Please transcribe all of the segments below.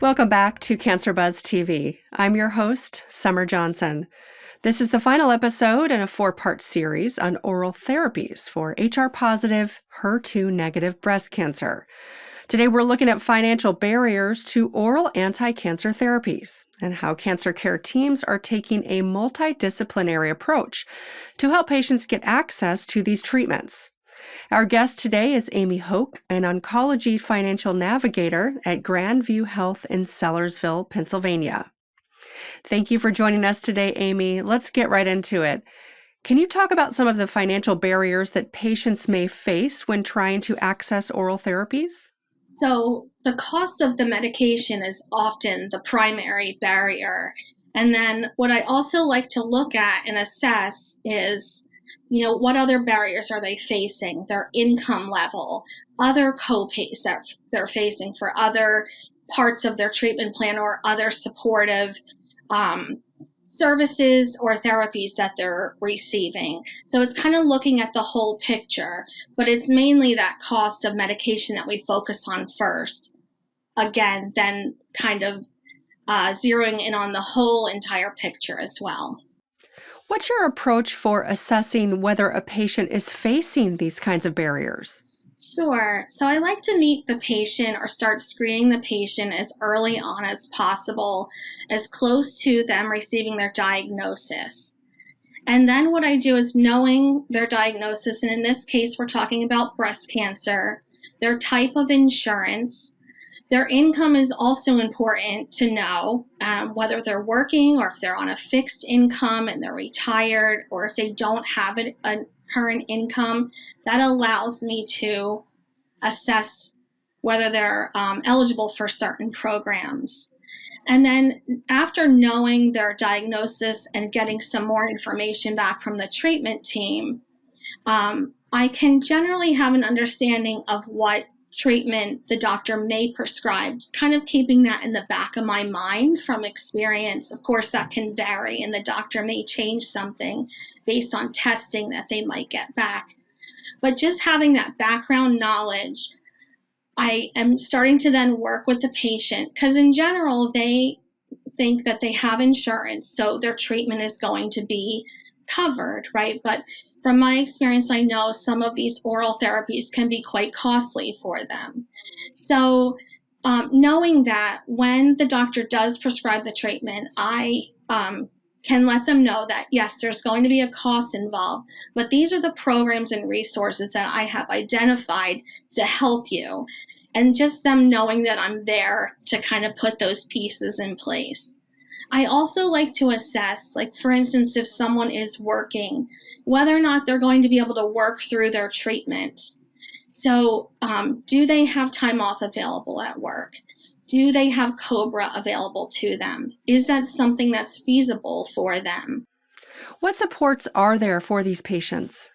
Welcome back to Cancer Buzz TV. I'm your host, Summer Johnson. This is the final episode in a 4-part series on oral therapies for HR-positive, HER2-negative breast cancer. Today we're looking at financial barriers to oral anti-cancer therapies and how cancer care teams are taking a multidisciplinary approach to help patients get access to these treatments. Our guest today is Aimee Hoch, an Oncology Financial Navigator at Grandview Health in Sellersville, Pennsylvania. Thank you for joining us today, Aimee. Let's get right into it. Can you talk about some of the financial barriers that patients may face when trying to access oral therapies? So the cost of the medication is often the primary barrier. And then what I also like to look at and assess is, what other barriers are they facing? Their income level, other copays that they're facing for other parts of their treatment plan or other supportive services or therapies that they're receiving. So it's kind of looking at the whole picture, but it's mainly that cost of medication that we focus on first. Again, then kind of zeroing in on the whole entire picture as well. What's your approach for assessing whether a patient is facing these kinds of barriers? Sure. So I like to meet the patient or start screening the patient as early on as possible, as close to them receiving their diagnosis. And then what I do is knowing their diagnosis, and in this case, we're talking about breast cancer, their type of insurance. Their income is also important to know, whether they're working or if they're on a fixed income and they're retired, or if they don't have a current income. That allows me to assess whether they're eligible for certain programs. And then after knowing their diagnosis and getting some more information back from the treatment team, I can generally have an understanding of what treatment the doctor may prescribe, kind of keeping that in the back of my mind from experience. Of course, that can vary, and the doctor may change something based on testing that they might get back. But just having that background knowledge, I am starting to then work with the patient, because in general, they think that they have insurance, so their treatment is going to be covered, right? But from my experience, I know some of these oral therapies can be quite costly for them. So knowing that when the doctor does prescribe the treatment, I can let them know that, yes, there's going to be a cost involved, but these are the programs and resources that I have identified to help you. And just them knowing that I'm there to kind of put those pieces in place. I also like to assess, like, for instance, if someone is working, whether or not they're going to be able to work through their treatment. So do they have time off available at work? Do they have COBRA available to them? Is that something that's feasible for them? What supports are there for these patients?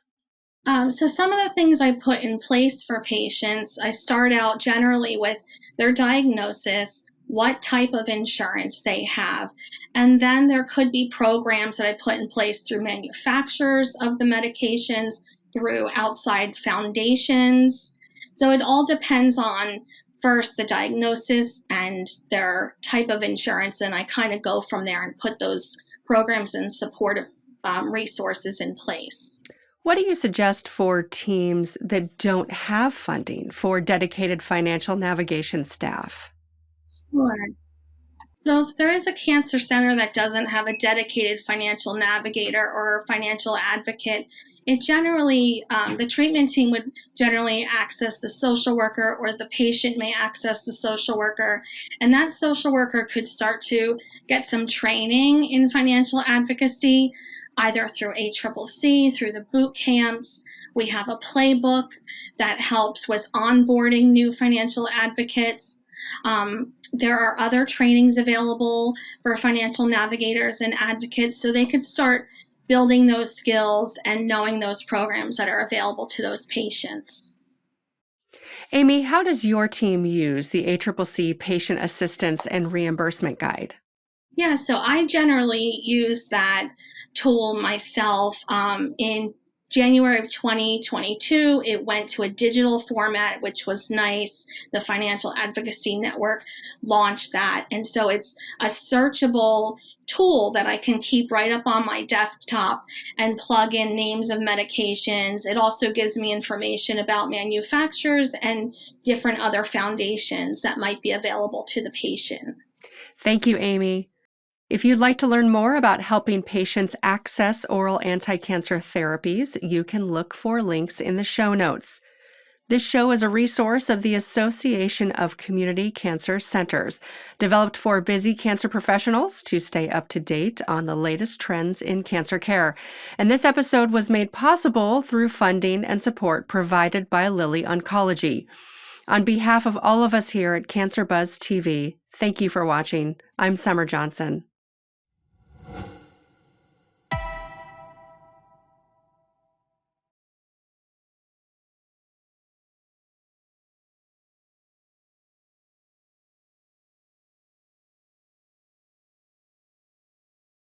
So some of the things I put in place for patients, I start out generally with their diagnosis, what type of insurance they have. And then there could be programs that I put in place through manufacturers of the medications, through outside foundations. So it all depends on first the diagnosis and their type of insurance. And I kind of go from there and put those programs and supportive resources in place. What do you suggest for teams that don't have funding for dedicated financial navigation staff? Sure. So if there is a cancer center that doesn't have a dedicated financial navigator or financial advocate, it generally, the treatment team would generally access the social worker, or the patient may access the social worker. And that social worker could start to get some training in financial advocacy, either through ACCC, through the boot camps. We have a playbook that helps with onboarding new financial advocates. There are other trainings available for financial navigators and advocates, so they could start building those skills and knowing those programs that are available to those patients. Aimee, how does your team use the ACCC Patient Assistance and Reimbursement Guide? Yeah, so I generally use that tool myself in January of 2022, it went to a digital format, which was nice. The Financial Advocacy Network launched that. And so it's a searchable tool that I can keep right up on my desktop and plug in names of medications. It also gives me information about manufacturers and different other foundations that might be available to the patient. Thank you, Aimee. If you'd like to learn more about helping patients access oral anti-cancer therapies, you can look for links in the show notes. This show is a resource of the Association of Community Cancer Centers, developed for busy cancer professionals to stay up to date on the latest trends in cancer care. And this episode was made possible through funding and support provided by Lilly Oncology. On behalf of all of us here at Cancer Buzz TV, thank you for watching. I'm Summer Johnson.